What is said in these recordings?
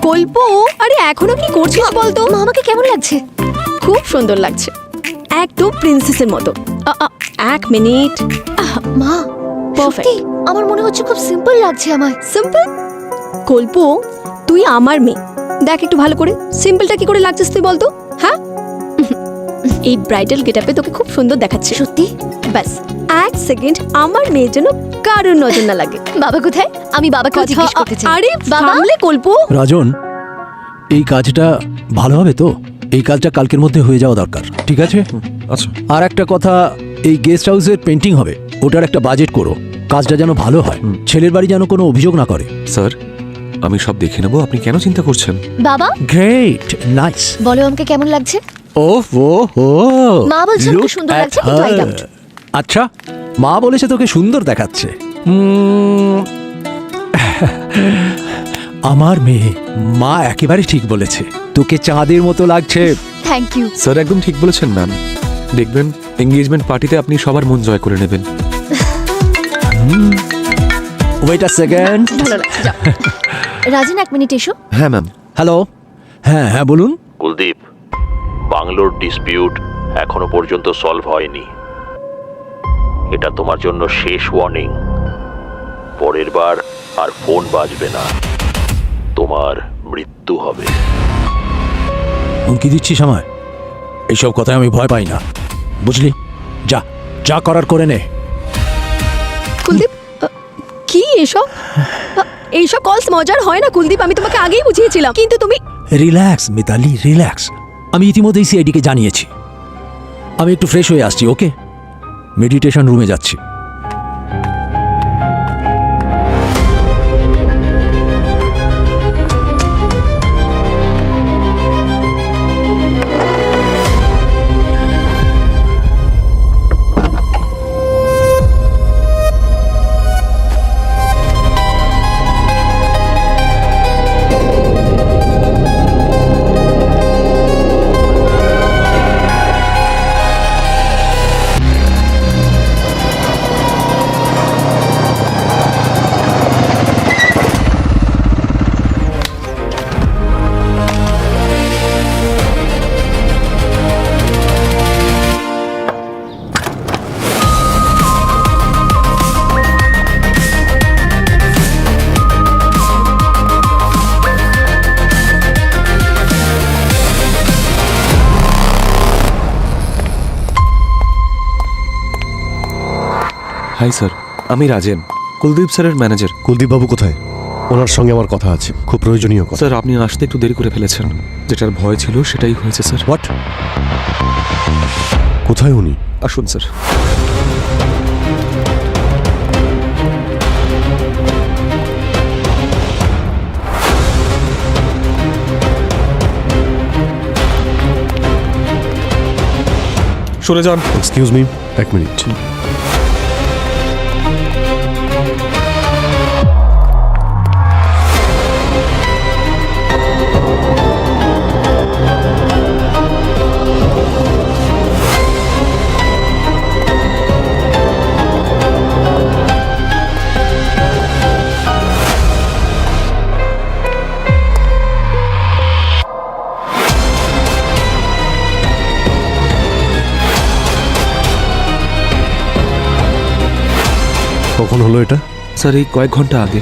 কল্প, আরে এখনো কি করছিস বলতো? মা, আমাকে কেমন লাগছে? খুব সুন্দর লাগছে, একদম প্রিন্সেসের মতো। এক মিনিট। মা, Perfect. সত্যি আমার মনে হচ্ছে খুব সিম্পল লাগছে আমায়। সিম্পল? কল্প, তুই আমার মেয়ে, দেখ একটু ভালো করে সিম্পলটা কি করে লাগছিস তুই বলতো? হ্যাঁ, এই ব্রাইডাল গেটআপে তোকে খুব সুন্দর দেখাচ্ছে। সত্যি? ব্যাস এক সেকেন্ড আমার মেয়ের জন্য কারোর নজর না লাগে। বাবা কোথায়? আমি বাবাকে জিজ্ঞেস করতে চাই। আরে বাবা, থামলে কল্প। রাজন, এই কাজটা ভালো হবে তো? এই কাজটা কালকের মধ্যে হয়ে যাওয়া দরকার, ঠিক আছে? আচ্ছা। আর একটা কথা, এই গেস্ট হাউসের পেন্টিং হবে, ওটার একটা বাজেট করো, কাজটা যেন ভালো হয়, ছেলের বাড়ি যেন কোনো অভিযোগ না করে। স্যার, আমি সব দেখে নেবো, আপনি কেন চিন্তা করছেন? বাবা গ্রেট, নাইস। বলো আমাকে কেমন লাগছে? ওফ ও হো, মা বলছে আমাকে সুন্দর লাগছে, কিন্তু I doubt। আচ্ছা, মা বলেছে তোকে সুন্দর দেখাচ্ছে। আমার মেয়ে, মা একেবারে ঠিক বলেছে, তোকে চাঁদের মতো লাগছে। Thank you. স্যার একদম ঠিক বলেছেন ম্যাম। দেখবেন এঙ্গেজমেন্ট পার্টিতে আপনি সবার মন জয় করে নেবেন। Wait a second. ভালো লাগছে, যাও। রাজন, এক মিনিট এসো। হ্যাঁ ম্যাম। হ্যালো, হ্যাঁ হ্যাঁ বলুন। কুলদীপ, বাংলোর ডিসপিউট এখনো পর্যন্ত সলভ হয়নি। এটা তোমার জন্য শেষ ওয়ার্নিং। পরের বার আর ফোন বাজবে না, তোমার মৃত্যু হবে। হুমকি দিচ্ছিস আমায়? এইসব কথায় আমি ভয় পাই না, বুঝলি? যা যা করার করে নে। কুলদীপ, কি এসব? এইসব কলস মজার হয় না কুলদীপ, আমি তোমাকে আগেই বুঝিয়েছিলাম, কিন্তু তুমি। Relax Mitali, relax. আমি ইতিমধ্যেই সিআইডিকে জানিয়েছি। আমি একটু ফ্রেশ হয়ে আসছি, ওকে? মেডিটেশন রুমে যাচ্ছি। হাই স্যার, আমি রাজেন, কুলদীপ স্যারের ম্যানেজার। কুলদীপ বাবু কোথায়? ওনার সঙ্গে আমার কথা আছে, খুব প্রয়োজনীয় কথা। স্যার আপনি আসতে একটু দেরি করে ফেলেছেন, যেটার ভয় ছিল সেটাই হয়েছে স্যার। হোয়াট? কোথায় উনি? আসুন স্যার। সরে যান। এক্সকিউজ মি, এক মিনিট। কখন হলো এটা? স্যার এই কয়েক ঘন্টা আগে।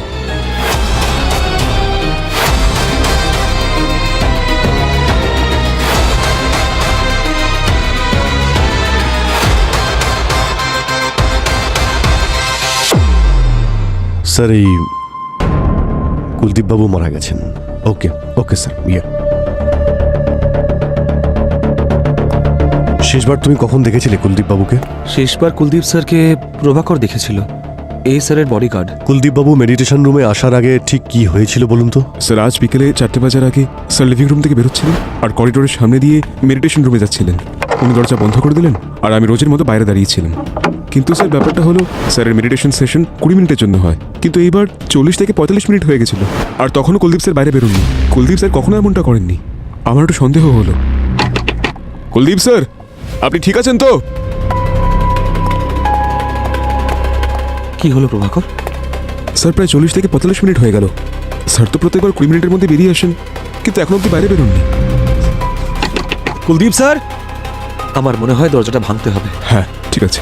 স্যার, এই কুলদীপ বাবু মারা গেছেন। ওকে ওকে স্যার, ইয়ে। শেষবার তুমি কখন দেখেছিলে কুলদীপ বাবুকে? শেষবার কুলদীপ স্যারকে প্রভাকর দেখেছিল, এই স্যারের বডিগার্ড। কুলদীপ বাবু মেডিটেশন রুমে আসার আগে ঠিক কি হয়েছিল বলুন তো? স্যার আজ বিকেলে 4টে বাজার আগে স্যার লিভিং রুম থেকে বেরোচ্ছিলেন আর করিডোরের সামনে দিয়ে মেডিটেশন রুমে যাচ্ছিলেন। উনি দরজা বন্ধ করে দিলেন আর আমি রোজের মতো বাইরে দাঁড়িয়েছিলাম। কিন্তু স্যার ব্যাপারটা হলো, স্যারের মেডিটেশন সেশন 20 মিনিটের জন্য হয়, কিন্তু এইবার 40 থেকে 45 মিনিট হয়ে গেছিল আর তখনও কুলদীপ স্যার বাইরে বেরোননি। কুলদীপ স্যার কখনো এমনটা করেননি। আমার একটু সন্দেহ হলো। কুলদীপ স্যার, আপনি ঠিক আছেন তো? কি হলো প্রভাকর? স্যার প্রায় 40 থেকে 45 মিনিট হয়ে গেল। স্যার তো প্রত্যেকবার 20 মিনিটের মধ্যে বেরিয়ে আসেন, কিন্তু এখন অব্দি বাইরে বেরোননি। কুলদীপ স্যার, আমার মনে হয় দরজাটা ভাঙতে হবে। হ্যাঁ ঠিক আছে।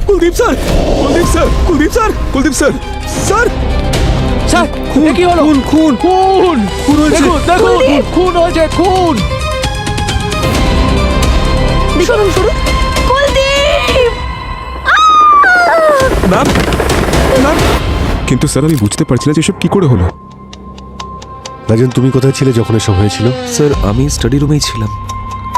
Kuldeep sir, Kuldeep sir, Kuldeep sir, Kuldeep sir, sir, sir, খুন কি হলো? খুন খুন খুন খুন হয়েছে, দেখুন খুন হয়েছে, খুন। শুনুন শুনুন, কুলদীপ! Ma'am, ma'am. কিন্তু স্যার আমি বুঝতে পারছি না যে এসব কি করে হলো। রাজন, তুমি কোথায় ছিলে যখন এসব হয়েছিল? স্যার আমি স্টাডি রুমেই ছিলাম।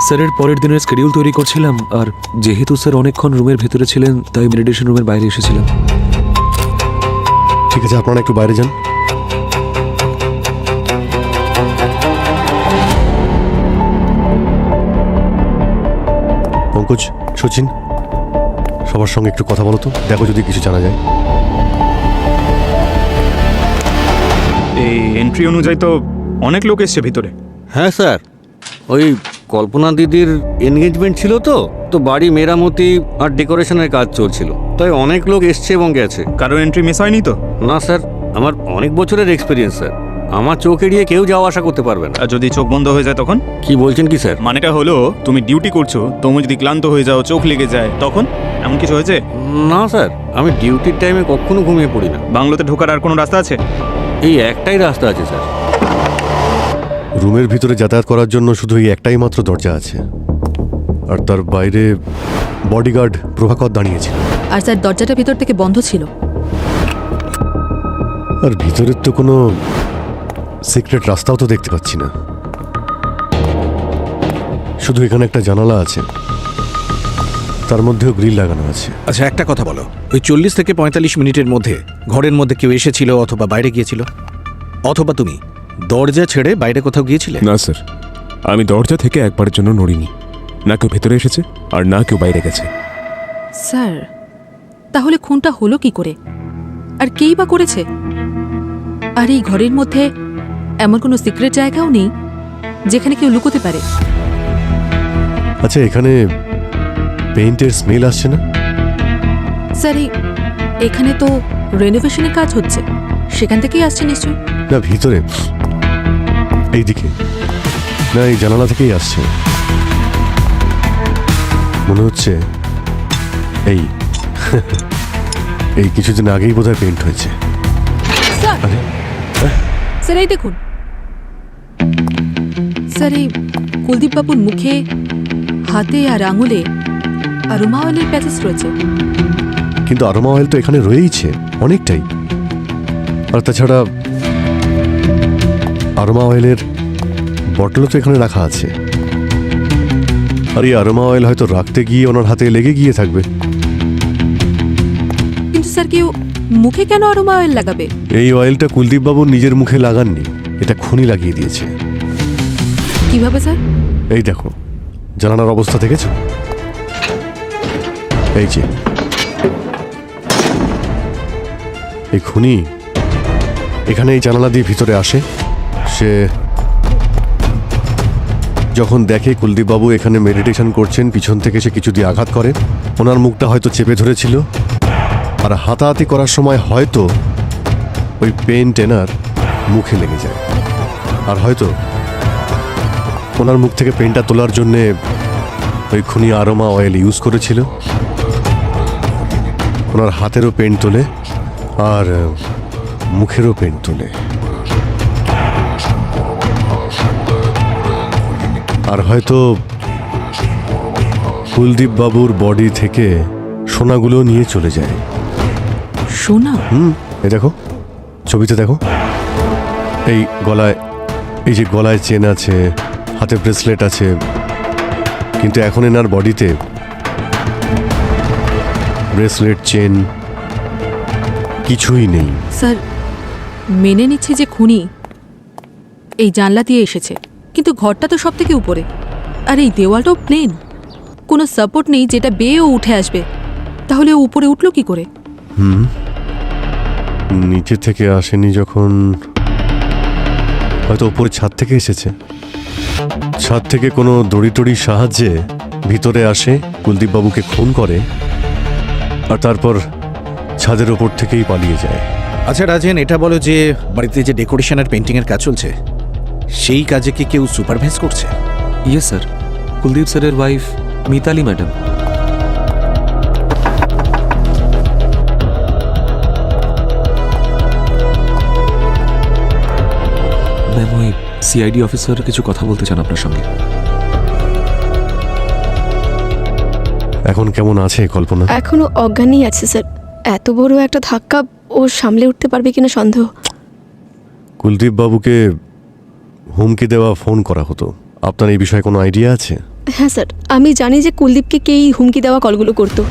স্যারের পরের দিনের শিডিউল তৈরি করছিলাম, আর যেহেতু স্যার অনেকক্ষণ রুমের ভেতরে ছিলেন তাই মেডিটেশন রুমের বাইরে এসেছিলাম। ঠিক আছে, আপনারা একটু বাইরে যান। পঙ্কজ, সচিন, সবার সঙ্গে একটু কথা বলো তো, দেখো যদি কিছু জানা যায়। এই এন্ট্রি অনুযায়ী তো অনেক লোক এসছে ভিতরে। হ্যাঁ স্যার, ওই কল্পনা দিদির এনগেজমেন্ট ছিল তো তো বাড়ি মেরামতি আর ডেকোরেশনের কাজ চলছিল, তাই অনেক লোক এসছে এবং গেছে। কারো এন্ট্রি মিস হয়নি তো? না স্যার, আমার অনেক বছরের এক্সপিরিয়েন্স স্যার, আমার চোখ এড়িয়ে কেউ যাওয়া আসা করতে পারবে না। আর যদি চোখ বন্ধ হয়ে যায় তখন? কি বলছেন কি স্যার? মানেটা হলো তুমি ডিউটি করছো, তুমি যদি ক্লান্ত হয়ে যাও, চোখ লেগে যায়, তখন এমন কিছু হয়েছে? না স্যার, আমি ডিউটির টাইমে কখনো ঘুমিয়ে পড়ি না। বাংলোতে ঢোকার আর কোনো রাস্তা আছে? এই একটাই রাস্তা আছে স্যার। রুমের ভিতরে যাতায়াত করার জন্য শুধু এই একটাই মাত্র দরজা আছে, আর তার বাইরে বডিগার্ড প্রভাকর দাঁড়িয়েছিল। আর স্যার দরজাটা ভিতর থেকে বন্ধ ছিল। আর ভিতরের তো কোনো সিক্রেট রাস্তাও তো দেখতে পাচ্ছি না, শুধু এখানে একটা জানালা আছে, তার মধ্যেও গ্রিল লাগানো আছে। আচ্ছা একটা কথা বলো, ওই 40 থেকে 45 মিনিটের মধ্যে ঘরের মধ্যে কেউ এসেছিল অথবা বাইরে গিয়েছিল, অথবা তুমি দরজা ছেড়ে বাইরে কোথাও গিয়েছিলে? না স্যার, আমি দরজা থেকে একবারের জন্য নড়িনি। না কেউ ভেতরে এসেছে আর না কেউ বাইরে গেছে। স্যার, তাহলে খুনটা হলো কি করে, আর কেই বা করেছে? আর এই ঘরের মধ্যে এমন কোনো সিক্রেট জায়গাও নেই যেখানে কেউ লুকোতে পারে। আচ্ছা, এখানে পেইন্টের স্মেল আসছে না? স্যার এখানে তো রেনোভেশনের কাজ হচ্ছে, সেখান থেকেই আসছে নিশ্চয়ই। না, ভিতরে এইদিকে না, এই জানালা থেকেই আসছে মনে হচ্ছে। এই এই কিছুদিন আগেই বোধহয় পেইন্ট হয়েছে। স্যার, আরে স্যার এই দেখুন, স্যার এই কুলদীপ বাবুর মুখে, হাতে আর আঙুলে অ্যারোমা অয়েলের প্যাচেস রয়েছে। কিন্তু আরোমা অয়েল তো এখানে রয়েইছে অনেকটাই, আর তাছাড়া আরোমা অয়েলের বটলও তো এখানে রাখা আছে, আর এই আরোমা অয়েল হয়তো রাখতে গিয়ে ওনার হাতে লেগে গিয়ে থাকবে। কিন্তু স্যার কেউ মুখে কেন অ্যারোমা অয়েল লাগাবে? এই অয়েলটা কুলদীপ বাবু নিজের মুখে লাগাননি, এটা খুনি লাগিয়ে দিয়েছে। কিভাবে স্যার? এই দেখো, জানালার অবস্থা দেখেছো? এই যে এই খুনি এখানে এই জানালা দিয়ে ভিতরে আসে। সে যখন দেখে কুলদীপ বাবু এখানে মেডিটেশন করছেন, পিছন থেকে সে কিছু দিয়ে আঘাত করে। ওনার মুখটা হয়তো চেপে ধরেছিল, আর হাতাহাতি করার সময় হয়তো ওই পেইন্ট এনার মুখে লেগে যায়, আর হয়তো ওনার মুখ থেকে পেইন্টটা তোলার জন্যে ওই খুনি আরোমা অয়েল ইউজ করেছিল। ওনার হাতেরও পেইন্ট তোলে আর মুখেরও পেইন্ট তোলে, আর হয়তো কুলদীপ বাবুর বডি থেকে সোনাগুলো নিয়ে চলে যায়। সোনা? এই দেখো, ছবিতে দেখো, এই গলায়, এই যে গলায় চেন আছে, হাতে ব্রেসলেট আছে, কিন্তু এখন এনার বডিতে ব্রেসলেট, চেন কিছুই নেই। স্যার মেনে নিচ্ছে যে খুনি এই জানলা দিয়ে এসেছে, কিন্তু ঘরটা তো সব থেকে উপরে, আর এই দেওয়ালটাও প্লেন, কোনো সাপোর্ট নেই যেটা বেয়েও উঠে আসবে। তাহলে ও উপরে উঠলো কি করে? নিচে থেকে আসেনি যখন, হয়তো উপরে ছাদ থেকে এসেছে। ছাদ থেকে কোনো দড়ি টড়ির সাহায্যে ভিতরে আসে, কুলদীপ বাবুকে খুন করে, আর তারপর ছাদের ওপর থেকেই পালিয়ে যায়। আচ্ছা রাজেন, এটা বলো যে বাড়িতে যে ডেকোরেশন আর পেন্টিং এর কাজ চলছে, সেই কাজে কি কেউ সুপারভাইজ করছে? ইয়েস স্যার, কুলদীপ স্যারের ওয়াইফ মিতালি ম্যাডাম। ম্যাম, ওই সিআইডি অফিসার কিছু কথা বলতে চান আপনার সঙ্গে। এখন কেমন আছে কল্পনা? এখনো অজ্ঞানই আছে স্যার। এত বড় একটা ধাক্কা ও সামলে উঠতে পারবে কিনা সন্দেহ। কুলদীপ বাবুকে হুমকি দেওয়া ফোন করা হতো, আপনার এই বিষয়ে কোনো আইডিয়া আছে? হ্যাঁ স্যার, আমি জানি যে কুলদীপকে কে এই হুমকি দেওয়া কলগুলো করতো।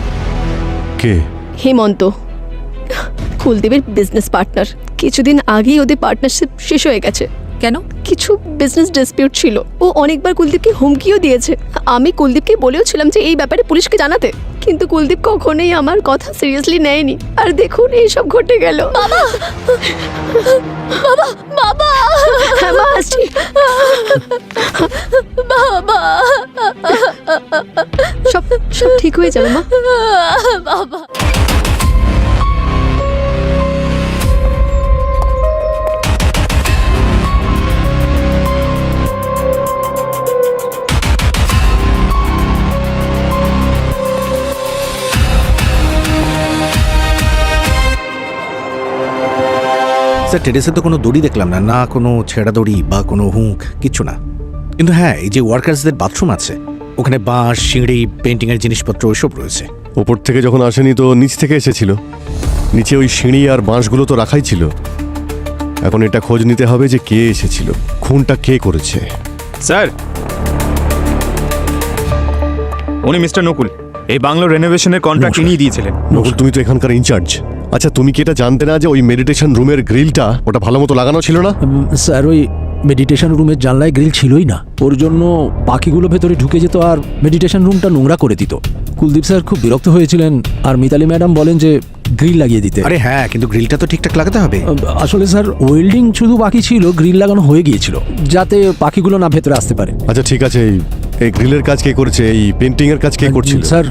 কে? হেমন্ত, কুলদীপের বিজনেস পার্টনার। কিছুদিন আগেই ওদের পার্টনারশিপ শেষ হয়ে গেছে। কেন? কিছু বিজনেস ডিসপিউট ছিল। ও অনেকবার কুলদীপকে হুমকিও দিয়েছে। আমি কুলদীপকে বলেও ছিলাম যে এই ব্যাপারে পুলিশকে জানাতে, কিন্তু কুলদীপ কখনোই আমার কথা সিরিয়াসলি নেয়নি। আর দেখুন এইসব ঘটে গেল। বাবা, বাবা, বাবা, হ্যাঁ মা, আসছি। বাবা, সব সব ঠিক হয়ে যাবে মা। বাবা। স্যার, টেরেসে তো কোনো দড়ি দেখলাম না, না কোনো ছেঁড়া দড়ি বা কোনো হুঁক, কিচ্ছু না। কিন্তু হ্যাঁ, এই যে ওয়ার্কার্সদের বাথরুম আছে, ওখানে বাঁশ, সিঁড়ি, পেন্টিংয়ের জিনিসপত্র ওইসব রয়েছে। ওপর থেকে যখন আসেনি তো নিচ থেকে এসেছিল। নিচে ওই সিঁড়ি আর বাঁশগুলো তো রাখাই ছিল। এখন এটা খোঁজ নিতে হবে যে কে এসেছিল, খুনটা কে করেছে। স্যার, উনি মিস্টার নকুল, এই বাংলো রেনোভেশনের কন্ট্রাক্ট ইনিই দিয়েছিলেন। নকুল, তুমি তো এখানকার ইনচার্জ। আচ্ছা, তুমি কি এটা জানতে না যে ওই মেডিটেশন রুমের গ্রিলটা ওটা ভালো মতো লাগানো ছিল না? স্যার, ওই মেডিটেশন রুমের জানলায় গ্রিল ছিলই না। ওর জন্য পাখিগুলো ভেতরে ঢুকে যেত আর মেডিটেশন রুমটা নোংরা করে দিত। কুলদীপ স্যার খুব বিরক্ত হয়েছিলেন আর মিতালি ম্যাডাম বলেন যে গ্রিল লাগিয়ে দিতে। আরে হ্যাঁ, কিন্তু গ্রিলটা তো ঠিকঠাক লাগাতে হবে। আসলে স্যার, ওয়েল্ডিং শুধু বাকি ছিল, গ্রিল লাগানো হয়ে গিয়েছিল যাতে পাখিগুলো না ভেতরে আসতে পারে। আচ্ছা ঠিক আছে, এই গ্রিলের কাজ কে করেছে? এই পেন্টিং এর কাজ কে করছিল? স্যার,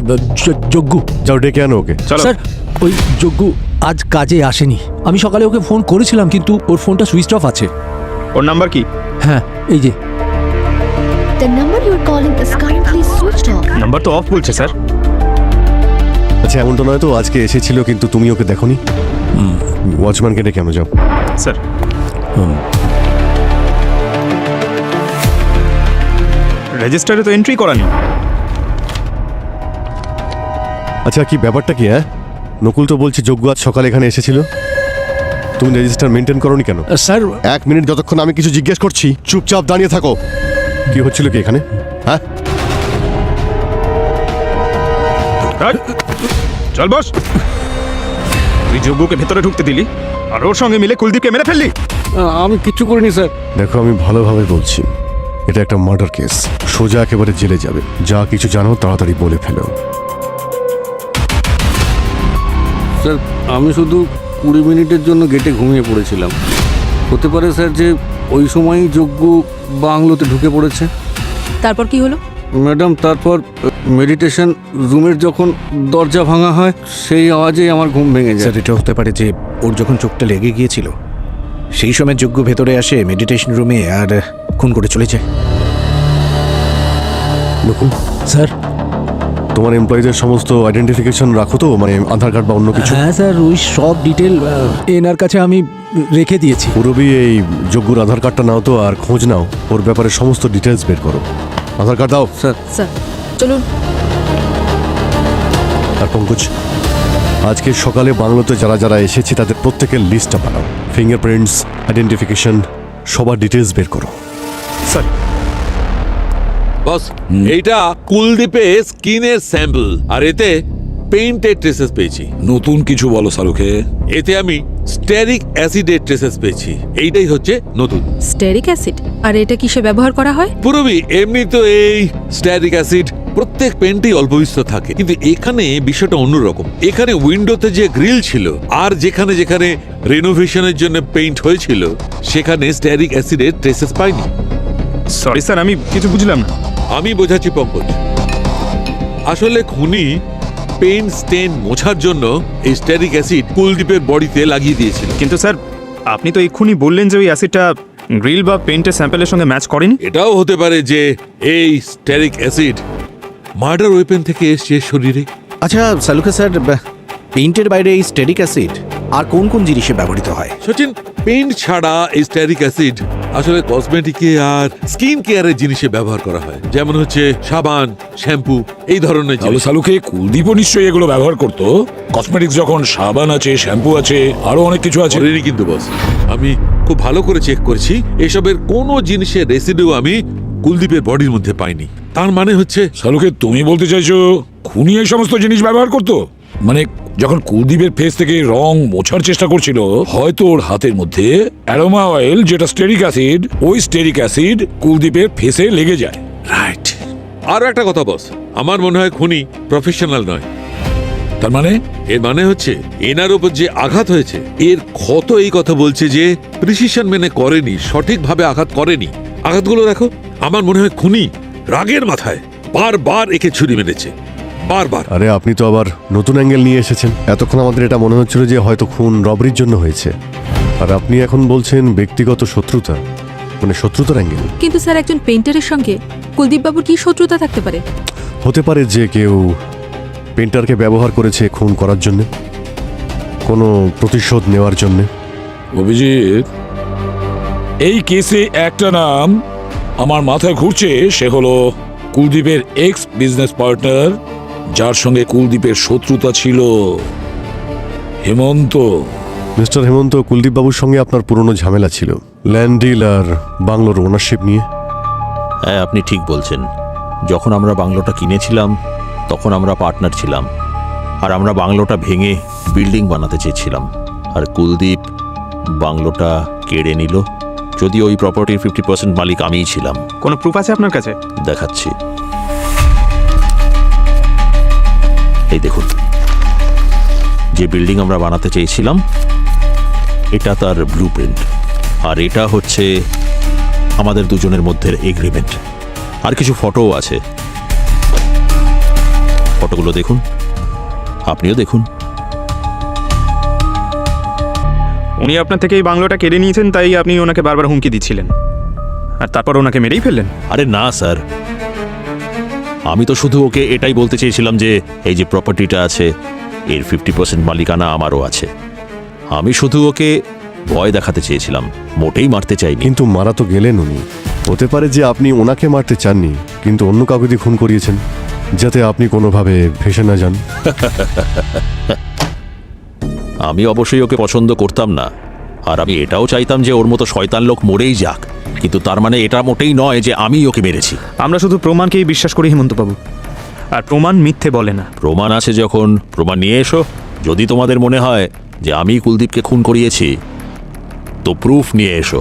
যজ্ঞু। যাও ডেকে আনো ওকে। স্যার, ওই যজ্ঞু আজ কাজে আসেনি। আমি সকালে ওকে ফোন করেছিলাম কিন্তু ওর ফোনটা সুইচ অফ আছে। ওর নাম্বার কি? হ্যাঁ, এই যে। The number you're calling is currently switched off. Number তো অফ বলছে স্যার। আচ্ছা, এমনটা নয় তো আজকে এসেছিল কিন্তু তুমি ওকে দেখোনি? ওয়াচম্যানকে ডেকে আনো, যাও। স্যার, রেজিস্টারে তো এন্ট্রি করা নেই। আচ্ছা, কি ব্যাপারটা কি? হ্যাঁ, নকুল তো বলছে যজ্ঞ আজ সকালে এখানে এসেছিল। তুমি রেজিস্টার মেনটেন করোনি কেন? স্যার, 1 মিনিট যতক্ষণ আমি কিছু জিজ্ঞেস করছি চুপচাপ দাঁড়িয়ে থাকো। কি হচ্ছিল কি এখানে? হ্যাঁ, চল বস। তুই যজ্ঞকে ভেতরে ঢুকতে দিলি আর ওর সঙ্গে মিলে কুলদীপকে মেরে ফেললি। আমি কিচ্ছু করিনি স্যার। দেখো আমি ভালোভাবে বলছি, এটা একটা মার্ডার কেস। সোজা একেবারে জেলে যাবে। যা কিছু জানো তাড়াতাড়ি বলে ফেলো। স্যার, আমি শুধু 20 মিনিটের জন্য গেটে ঘুমিয়ে পড়েছিলাম। হতে পারে স্যার যে ওই সময়ই যজ্ঞ বাংলোতে ঢুকে পড়েছে। তারপর কি হলো? ম্যাডাম, তারপর মেডিটেশন রুমের যখন দরজা ভাঙা হয় সেই আওয়াজেই আমার ঘুম ভেঙে যায়। স্যার, এটা হতে পারে যে ওর যখন চোখটা লেগে গিয়েছিল সেই সময় যজ্ঞ ভেতরে আসে মেডিটেশন রুমে আর খুন করে চলে যায়। নকুল স্যার, তোমার এমপ্লয়ীদের সমস্ত আইডেন্টিফিকেশন রাখো তো, মানে আধার কার্ড বা অন্য কিছু? হ্যাঁ স্যার, ওই সব ডিটেল এনার কাছে আমি রেখে দিয়েছি। পুরবি এই যজ্ঞুর আধার কার্ডটা নাও তো আর খোঁজ নাও, ওর ব্যাপারে সমস্ত ডিটেলস বের করো। আধার কার্ড দাও। স্যার, স্যার চলুন। আর পঙ্কজ, আজকে সকালে বাংলোতে যারা যারা এসেছে তাদের প্রত্যেকের লিস্টটা বানাও। ফিঙ্গারপ্রিন্টস, আইডেন্টিফিকেশন, সবার ডিটেলস বের করো। স্যার, বস, এইটা কুলদীপের স্কিনের স্যাম্পল আর এতে পেইন্টের ট্রেসেস পেয়েছি। নতুন কিছু বলো শাহরুখে। এতে আমি স্টেরিক অ্যাসিডের ট্রেসেস পেয়েছি। এইটাই হচ্ছে নতুন। Steric acid? আর এটা কিসে ব্যবহার করা হয়? পুরবি এমনি তো এই স্টেরিক অ্যাসিড প্রত্যেক পেন্টেই অল্প বিস্তর থাকে, কিন্তু এখানে বিষয়টা অন্যরকম। এখানে উইন্ডোতে যে গ্রিল ছিল আর যেখানে যেখানে রিনোভেশনের জন্য পেইন্ট হয়েছিল সেখানে স্টেরিক অ্যাসিডের ট্রেসেস পাইনি। সরি স্যার, আমি কিছু বুঝলাম না। আমি বোঝাচ্ছি পঙ্কজ। আসলে খুনি পেইন্ট স্টেন মোছার জন্য এই স্টেরিক অ্যাসিড কুলদীপের বডিতে লাগিয়ে দিয়েছিল। কিন্তু স্যার আপনি তো এক্ষুনি বললেন যে ওই অ্যাসিডটা গ্রিল বা পেইন্টের স্যাম্পেলের সঙ্গে ম্যাচ করেনি। এটাও হতে পারে যে এই স্টেরিক অ্যাসিড মার্ডার ওয়েপেন থেকে এসছে শরীরে। আচ্ছা সালুকে স্যার, পেইন্টের বাইরে এই স্টেরিক অ্যাসিড আর কোন কোন জিনিসে ব্যবহৃত হয়? সচিন, পেইন্ট ছাড়া এই স্টেরিক অ্যাসিড আসলে কসমেটিকে আর স্কিন কেয়ারের জিনিসে ব্যবহার করা হয়, যেমন হচ্ছে সাবান, শ্যাম্পু, এই ধরনের তাহলে জিনিস। সালুকে কুলদীপও নিশ্চয়ই এগুলো ব্যবহার করতো। কসমেটিক্স যখন সাবান আছে, শ্যাম্পু আছে, আরো অনেক কিছু আছে। করেনি কিন্তু বস, আমি খুব ভালো করে চেক করেছি, এসবের কোনো জিনিসের রেসিডিউ আমি কুলদীপের বডির মধ্যে পাইনি। তার মানে হচ্ছে সালুকে তুমি বলতে চাইছো খুনি এই সমস্ত জিনিস ব্যবহার করতো? মানে যখন কুলদীপের ফেস থেকে রং মোছার চেষ্টা করছিল, হয়তো ওর হাতের মধ্যে অ্যারোমা অয়েল, যেটা স্টেরিক অ্যাসিড, ওই স্টেরিক অ্যাসিড কুলদীপের ফেসে লেগে যায়। রাইট। আরো একটা কথা বস, আমার মনে হয় খুনি প্রফেশনাল নয়। তার মানে এর মানে হচ্ছে এনার উপর যে আঘাত হয়েছে, এর ক্ষত এই কথা বলছে যে প্রিসিশন মেনে করেনি, সঠিকভাবে আঘাত করেনি। আঘাতগুলো দেখো, আমার মনে হয় খুনি রাগের মাথায় বারবার একে ছুরি মেরেছে, বারবার। আরে আপনি তো আবার নতুন অ্যাঙ্গেল নিয়ে এসেছেন। এতক্ষণ আমাদের এটা মনে হচ্ছিল যে হয়তো খুন রবরির জন্য হয়েছে, আর আপনি এখন বলছেন ব্যক্তিগত শত্রুতা, মানে শত্রুতার অ্যাঙ্গেল। কিন্তু স্যার, একজন পেইন্টারের সঙ্গে কুলদীপ বাবুর কি শত্রুতা থাকতে পারে? হতে পারে যে কেউ পেন্টারকে ব্যবহার করেছে খুন করার জন্য, কোনো প্রতিশোধ নেওয়ার জন্য। অভিজিৎ, এই কেসে একটা নাম আমার মাথায় ঘুরছে, সে হলো কুলদীপের এক্স বিজনেস পার্টনার, যার সঙ্গে কুলদীপের শত্রুতা ছিল, হেমন্ত। মিস্টার হেমন্ত, কুলদীপ বাবুর সঙ্গে আপনার পুরনো ঝামেলা ছিল ল্যান্ড ডিল আর বাংলোর ওনারশিপ নিয়ে। হ্যাঁ, আপনি ঠিক বলছেন। যখন আমরা বাংলোটা কিনেছিলাম তখন আমরা পার্টনার ছিলাম, আর আমরা বাংলোটা ভেঙে বিল্ডিং বানাতে চেয়েছিলাম, আর কুলদীপ বাংলোটা কেড়ে নিল। যদিও ওই প্রপার্টির 50% মালিক আমিই ছিলাম। কোনো প্রুফ আছে আপনার কাছে? দেখাচ্ছি, এই দেখুন, যে বিল্ডিং আমরা বানাতে চেয়েছিলাম এটা তার ব্লুপ্রিন্ট, আর এটা হচ্ছে আমাদের দুজনের মধ্যে এগ্রিমেন্ট। আর কিছু ফটোও আছে, ফটোগুলো দেখুন, আপনিও দেখুন। উনি আপনার থেকে এই বাংলোটা কেড়ে নিয়েছেন, তাই আপনি ওনাকে বারবার হুমকি দিচ্ছিলেন, আর তারপর ওনাকে মেরেই ফেললেন। আরে না স্যার, আমি তো শুধু ওকে এটাই বলতে চেয়েছিলাম যে এই যে প্রপার্টিটা আছে এর 50% মালিকানা আমারও আছে। আমি শুধু ওকে ভয় দেখাতে চেয়েছিলাম, মোটেই মারতে চাইনি। কিন্তু মারা তো গেলেন উনি। হতে পারে যে আপনি ওনাকে মারতে চাননি, কিন্তু অন্য কাউকে দিয়ে খুন করিয়েছেন, যাতে আপনি কোনোভাবে ভেসে না যান। আমি অবশ্যই ওকে পছন্দ করতাম না, আর আমি এটাও চাইতাম যে ওর মতো শয়তান লোক মরেই যাক, কিন্তু তার মানে এটা মোটেই নয় যে আমি ওকে মেরেছি। আমরা শুধু প্রমাণকেই বিশ্বাস করি হেমন্তবাবু, আর প্রমাণ মিথ্যে বলে না। প্রমাণ আছে যখন প্রমাণ নিয়ে এসো। যদি তোমাদের মনে হয় যে আমি কুলদীপকে খুন করিয়েছি, তো প্রুফ নিয়ে এসো।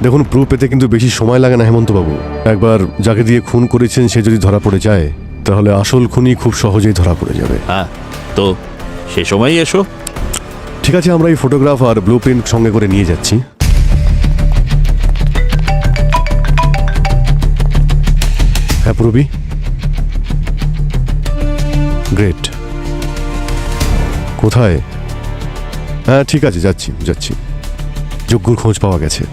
দেখুন, প্রুফ পেতে কিন্তু বেশি সময় লাগে না হেমন্তবাবু। একবার যাকে দিয়ে খুন করেছেন সে যদি ধরা পড়ে যায়, তাহলে আসল খুনি খুব সহজেই ধরা পড়ে যাবে। হ্যাঁ, তো সে সময়ই এসো। ঠিক আছে, আমরা এই ফটোগ্রাফ আর ব্লুপ্রিন্ট সঙ্গে করে নিয়ে যাচ্ছি। হ্যাঁ পূরবী, গ্রেট। কোথায়? হ্যাঁ ঠিক আছে, যাচ্ছি যাচ্ছি। যজ্ঞর খোঁজ পাওয়া গেছে,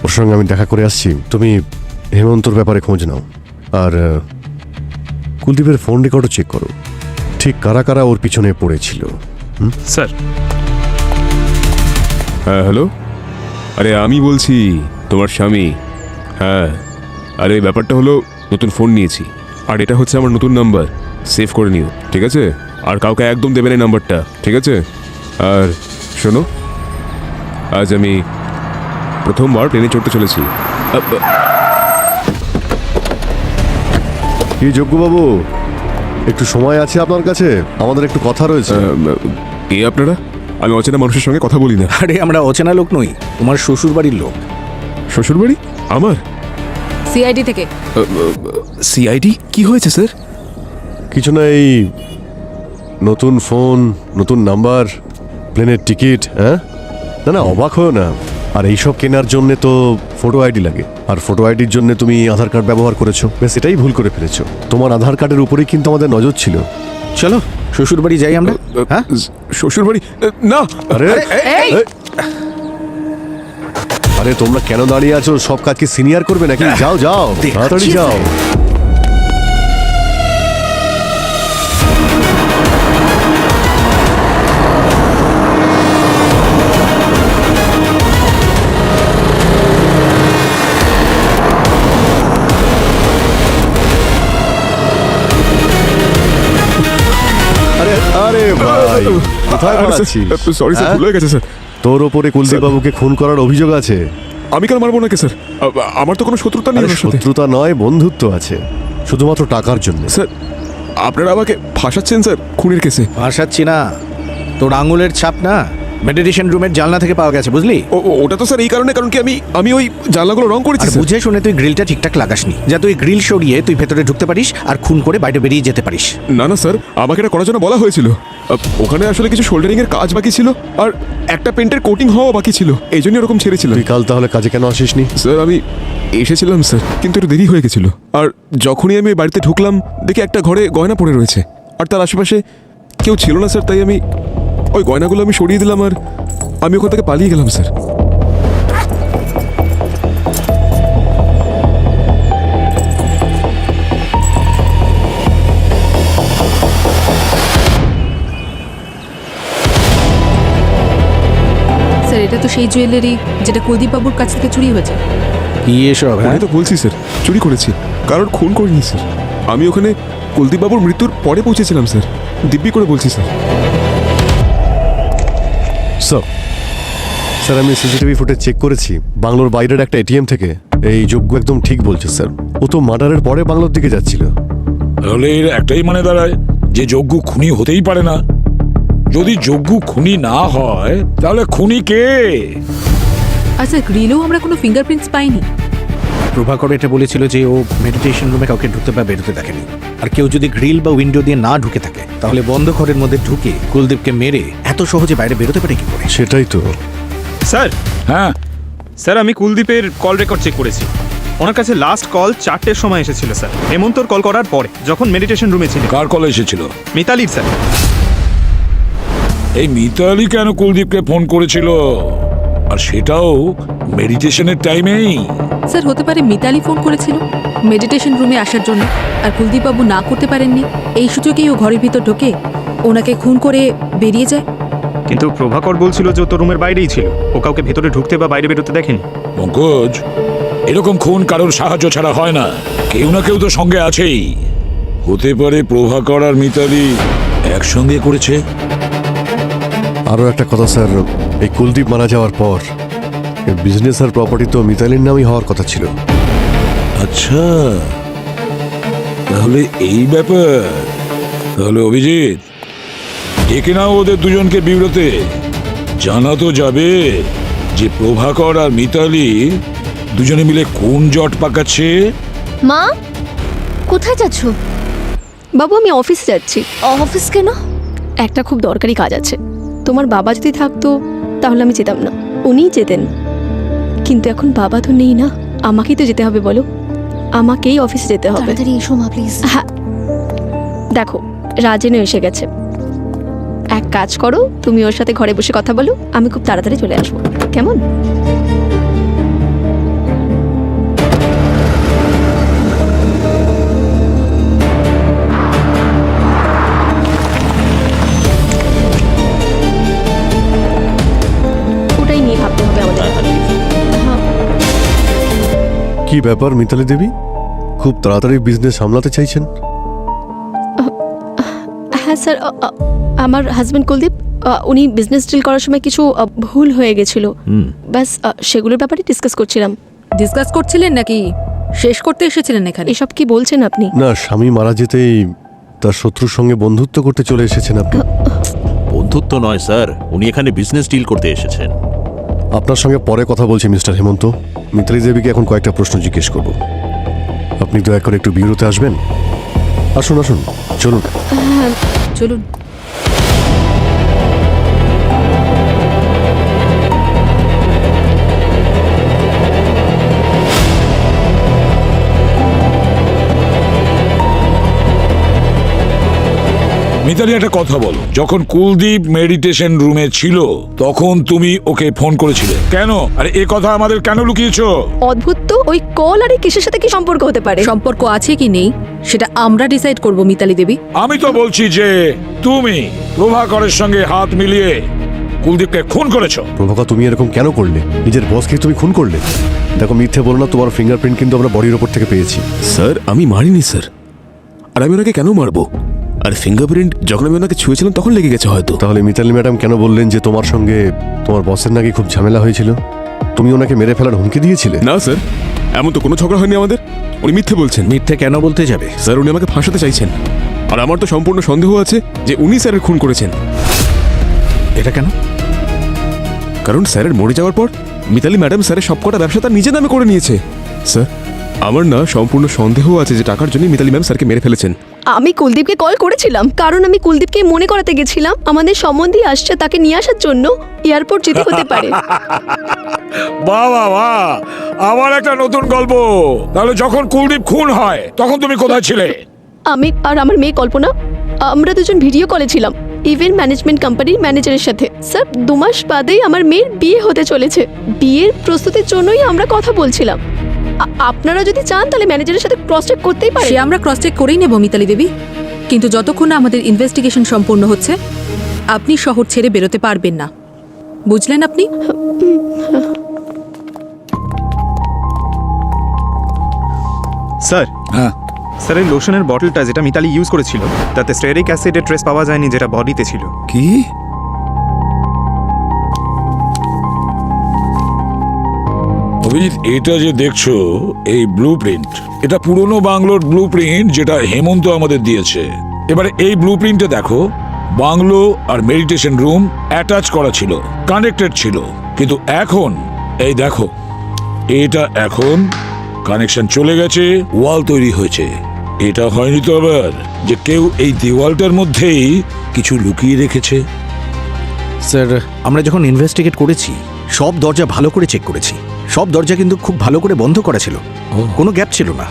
ওর সঙ্গে আমি দেখা করে আসছি। তুমি হেমন্তর ব্যাপারে খোঁজ নাও, আর কুলদীপের ফোন রেকর্ডও চেক করো, ঠিক কারা কারা ওর পিছনে পড়েছিল। স্যার। হ্যাঁ হ্যালো, আরে আমি বলছি, তোমার স্বামী। হ্যাঁ, আরে ব্যাপারটা হলো নতুন ফোন নিয়েছি, আর এটা হচ্ছে আমার নতুন নাম্বার, সেভ করে নিও, ঠিক আছে? আর কাউকে একদম দেবে না নাম্বারটা, ঠিক আছে? আর শোনো, আজ আমি প্রথমবার প্লেনে চড়তে চলেছি। কি যজ্ঞবাবু, একটু সময় আছে আপনার কাছে? আমাদের একটু কথা রয়েছে। কে আপনারা? আমি অচেনা মানুষের সঙ্গে কথা বলি না। আরে আমরা অচেনা লোক নই, তোমার শ্বশুর বাড়ির লোক। শ্বশুর বাড়ি আমার? সিআইডি থেকে। সিআইডি? কি হয়েছে স্যার? কিছু না, এই নতুন ফোন, নতুন নাম্বার, প্লেনের টিকিট। হ্যাঁ, না না, অবাক হয়েও না, আর এইসব কেনার জন্য তো ফটো আইডি লাগে, আর ফটো আইডির জন্য তুমি আধার কার্ড ব্যবহার করেছো, ব্যাস এটাই ভুল করে ফেলেছো। তোমার আধার কার্ডের উপরেই কিন্তু আমাদের নজর ছিল। চলো শ্বশুর বাড়ি যাই আমরা। হ্যাঁ শ্বশুর বাড়ি না। আরে আরে তোমরা কেন দাঁড়িয়ে আছো? সব কাজ কি সিনিয়র করবে নাকি? যাও যাও, তাড়াতাড়ি যাও। আরে আরে ভাই, কোথায় পালাচ্ছিস? সরি স্যার, হ্যাঁ? ভুল হয়ে গেছে স্যার। তোর ওপরে কুলদীপ বাবুকে খুন করার অভিযোগ আছে। আমি কেন মারবো নাকি স্যার? আমার তো কোনো শত্রুতা নেই আরে ওনার সাথে। শত্রুতা নয়, বন্ধুত্ব আছে, শুধুমাত্র টাকার জন্য। স্যার আপনারা আমাকে ফাঁসাচ্ছেন স্যার খুনের কেসে। ভাসাচ্ছি না, তোর আঙুলের ছাপ না মেডিটেশন রুমের জানলা থেকে পাওয়া গেছে, বুঝলি? ওটা তো স্যার এই কারণে, কারণ কি আমি ওই জানলাগুলো রং করেছি আর স্যার। বুঝে শুনে তুই গ্রিলটা ঠিকঠাক লাগাসনি, যা তুই গ্রিল সরিয়ে তুই ভেতরে ঢুকতে পারিস আর খুন করে বাইরে বেরিয়ে যেতে পারিস। না না স্যার, আমাকে এটা করার জন্য বলা হয়েছিল। ওখানে আসলে কিছু শোল্ডারিং এর কাজ বাকি ছিল আর একটা পেন্টের কোটিং হওয়া বাকি ছিল, এই জন্য এরকম ছেড়েছিলাম। তুই কাল তাহলে কাজে কেন আসিসনি? স্যার আমি এসেছিলাম স্যার, কিন্তু একটু দেরি হয়ে গেছিল। আর যখনই আমি বাড়িতে ঢুকলাম দেখি একটা ঘরে গয়না পড়ে রয়েছে আর তার আশেপাশে কেউ ছিল না স্যার, তাই আমি ওই গয়নাগুলো আমি সরিয়ে দিলাম আর আমি ওখান থেকে পালিয়ে গেলাম স্যার। স্যার এটা তো সেই জুয়েলারি যেটা কুলদীপ বাবুর কাছ থেকে চুরি হয়েছে। কি এসব? আমি তো বলছি স্যার চুরি করেছি, কারণ খুন করিনি স্যার। আমি ওখানে কুলদীপ বাবুর মৃত্যুর পরে পৌঁছেছিলাম স্যার, দিব্যি করে বলছি স্যার। স্যার আমি সিসিটিভি ফুটেজ চেক করেছি বাংলোর বাইরের একটা এটিএম থেকে। এই যোগ্য একদম ঠিক বলছে স্যার, ও তো মার্ডারের পরে বাংলোর দিকে যাচ্ছিল। তাহলে এর একটাই মানে দাঁড়ায় যে যজ্ঞ খুনি হতেই পারে না। যদি যজ্ঞ খুনি না হয় তাহলে খুনি কে? আচ্ছা গ্রিলেও আমরা কোনো ফিঙ্গারপ্রিন্টস পাইনি। প্রভাকর এটা বলেছিল যে ও মেডিটেশন রুমে কাউকে ঢুকতে বা বেরোতে দেখেনি। আর কেউ যদি গ্রিল বা উইন্ডো দিয়ে না ঢুকে থাকে তাহলে বন্ধ ঘরের মধ্যে ঢুকে কুলদীপকে মেরে এত সহজে বাইরে বেরোতে পারে কি করে? সেটাই তো। স্যার হ্যাঁ স্যার আমি কুলদীপের কল রেকর্ড চেক করেছি। ওনার কাছে লাস্ট কল 4টের সময় এসেছিল স্যার, হেমন্তর কল করার পরে, যখন মেডিটেশন রুমে ছিল। কার কল এসেছিল? মিতালির স্যার। এই মিতালি কেন কুলদীপকে ফোন করেছিল? আর সেটাও মেডিটেশনের টাইমেই। স্যার হতে পারে মিতালি ফোন করেছিল মেডিটেশন রুমে আসার জন্য, আর কুলদীপ বাবু না করতে পারেননি, এই সুযোগেই ও ঘরের ভিতর ঢোকে ওনাকে খুন করে বেরিয়ে যায়। কিন্তু প্রভাকর বলছিল যে ও তো রুমের বাইরেই ছিল, ও কাউকে ভেতরে ঢুকতে বা বাইরে বেরোতে দেখেনি। পঙ্কজ, এরকম খুন কারোর সাহায্য ছাড়া হয় না, কেউ না কেউ তো সঙ্গে আছেই। হতে পারে প্রভাকর আর মিতালি একসঙ্গে করেছে। আরও একটা কথা স্যার, এই কুলদীপ মারা যাওয়ার পর বিজনেস আর প্রপার্টি তো মিতালির নামই হওয়ার কথা ছিল। আচ্ছা তাহলে এই ব্যাপার। তাহলে অভিজিৎ ডেকে নাও ওদের দুজনকে বিউরোতে, জানা তো যাবে যে প্রভাকর আর মিতালি দুজনে মিলে কোন জট পাকাচ্ছে। মা কোথায় যাচ্ছ? বাবু আমি অফিসে যাচ্ছি। অফিস কেন? একটা খুব দরকারি কাজ আছে। তোমার বাবা যদি থাকতো তাহলে আমি যেতাম না, উনিই যেতেন। কিন্তু এখন বাবা তো নেই না, আমাকেই তো যেতে হবে। বলো, আমাকেই অফিসে যেতে হবে। তাড়াতাড়ি এসো মা প্লিজ। হ্যাঁ দেখো রাজেনও এসে গেছে। এক কাজ করো, তুমি ওর সাথে ঘরে বসে কথা বলো, আমি খুব তাড়াতাড়ি চলে আসবো, কেমন? ওটাই নিয়ে ভাবতে হবে আমাদের। হ্যাঁ কি ব্যাপার মিতালি দেবী, খুব তাড়াতাড়ি বিজনেস সামলাতে চাইছেন? হ্যাঁ স্যার, আমার হাজব্যান্ড কুলদীপ, উনি বিজনেস ডিল করার সময় কিছু ভুল হয়ে গেছিল, ব্যাস সেগুলোর ব্যাপারে ডিসকাস করছিলাম। ডিসকাস করছিলেন নাকি শেষ করতে এসেছিলেন এখানে? এসব কি বলছেন আপনি? না, স্বামী মারা যেতেই তার শত্রুর সঙ্গে বন্ধুত্ব করতে চলে এসেছেন আপনি। বন্ধুত্ব নয় স্যার, উনি এখানে বিজনেস ডিল করতে এসেছেন। আপনার সঙ্গে পরে কথা বলছি মিস্টার হেমন্ত। মিতালি দেবীকে এখন কয়েকটা প্রশ্ন জিজ্ঞেস করব। আপনি দয়া করে একটু বিরতে আসবেন। আসুন আসুন, চলুন। চলুন। মিতালি একটা কথা বলো, যখন কুলদীপ মেডিটেশন রুমে ছিল তখন তুমি ওকে ফোন করেছিলে কেন? আরে এ কথা আমাদের কেন লুকিয়েছো? অদ্ভুত তো, ওই কল আর এই কিসের সাথে কি সম্পর্ক হতে পারে? সম্পর্ক আছে কি নেই সেটা আমরা ডিসাইড করব মিতালি দেবী। আমি তো বলছি যে তুমি প্রভাকরের সঙ্গে হাত মিলিয়ে কুলদীপকে খুন করেছো। প্রভাকর, তুমি এরকম কেন করলে? নিজের বসকে তুমি খুন করলে? দেখো, মিথ্যে বলো না, তোমার ফিঙ্গারপ্রিন্ট কিন্তু আমরা বডির ওপর থেকে পেয়েছি। স্যার আমি মারিনি স্যার, আর আমি ওনাকে কেন মারবো? আর ফিঙ্গারপ্রিন্ট যখন আমি ওনাকে ছুঁয়েছিলাম তখন লেগে গেছে হয়তো। তাহলে মিতালি ম্যাডাম কেন বললেন যে তোমার সঙ্গে তোমার বসের নাকি খুব ঝামেলা হয়েছিল? তুমি ওনাকে মেরে ফেলার হুমকি দিয়েছিলে? না স্যার, এমন তো কোনো ঝগড়া হয়নি আমাদের। উনি মিথ্যে বলছেন। মিথ্যে কেন বলতে যাবে? স্যার উনি আমাকে ফাঁসাতে চাইছেন, আর আমার তো সম্পূর্ণ সন্দেহ আছে যে উনি স্যারের খুন করেছেন। এটা কেন? কারণ স্যারের মরে যাওয়ার পর মিতালি ম্যাডাম স্যারের সবকটা ব্যবসা তার নিজের নামে করে নিয়েছে। স্যার আমার না সম্পূর্ণ সন্দেহ আছে যে টাকার জন্য মিতালি ম্যাম স্যারকে মেরে ফেলেছেন। আমি কুলদীপকে কল করেছিলাম কারণ আমি কুলদীপকে মনে করাতে গেছিলাম আমাদের সম্বন্ধী আসছে, তাকে নিয়ে আসার জন্য এয়ারপোর্ট যেতে হতে পারে। বাহ বাহ বাহ, আবার একটা নতুন গল্প। তাহলে যখন কুলদীপ খুন হয় তখন তুমি কোথায় ছিলে? আমি আর আমার মেয়ে কল্পনা, আমরা দুজন ভিডিও কলে ছিলাম ইভেন্ট ম্যানেজমেন্ট কোম্পানির ম্যানেজারের সাথে। স্যার 2 মাস বাদেই আমার মেয়ের বিয়ে হতে চলেছে। বিয়ের প্রস্তুতির জন্যই আমরা কথা বলছিলাম। আপনারা যদি চান তাহলে ম্যানেজারের সাথে ক্রস চেক করতেই পারেন। সে আমরা ক্রস চেক করেই নেব মিতালি দেবী, কিন্তু যতক্ষণ না আমাদের ইনভেস্টিগেশন সম্পূর্ণ হচ্ছে আপনি শহর ছেড়ে বেরোতে পারবেন না, বুঝলেন আপনি? স্যার, হ্যাঁ স্যার এই লোশনের বটলটা যেটা মিতালি ইউজ করেছিল তাতে স্টেরিক অ্যাসিডের ট্রেস পাওয়া যায়নি যেটা বডিতে ছিল। কি? অভিজিৎ, এটা যে দেখছো এই ব্লুপ্রিন্ট, এটা পুরনো বাংলোর ব্লুপ্রিন্ট যেটা হেমন্ত আমাদের দিয়েছে। এবারে এই ব্লুপ্রিন্টে দেখো, বাংলো আর মেডিটেশন রুম অ্যাটাচ করা ছিল, কানেক্টেড ছিল, কিন্তু এখন এই দেখো, এটা এখন কানেকশন চলে গেছে, ওয়াল তৈরি হয়েছে। এটা হয়নি তো আবার যে কেউ এই দেওয়ালটার মধ্যেই কিছু লুকিয়ে রেখেছে? স্যার আমরা যখন ইনভেস্টিগেট করেছি সব দরজা ভালো করে চেক করেছি, সব দরজা কিন্তু খুব ভালো করে বন্ধ করা ছিল, কোনো গ্যাপ ছিল না।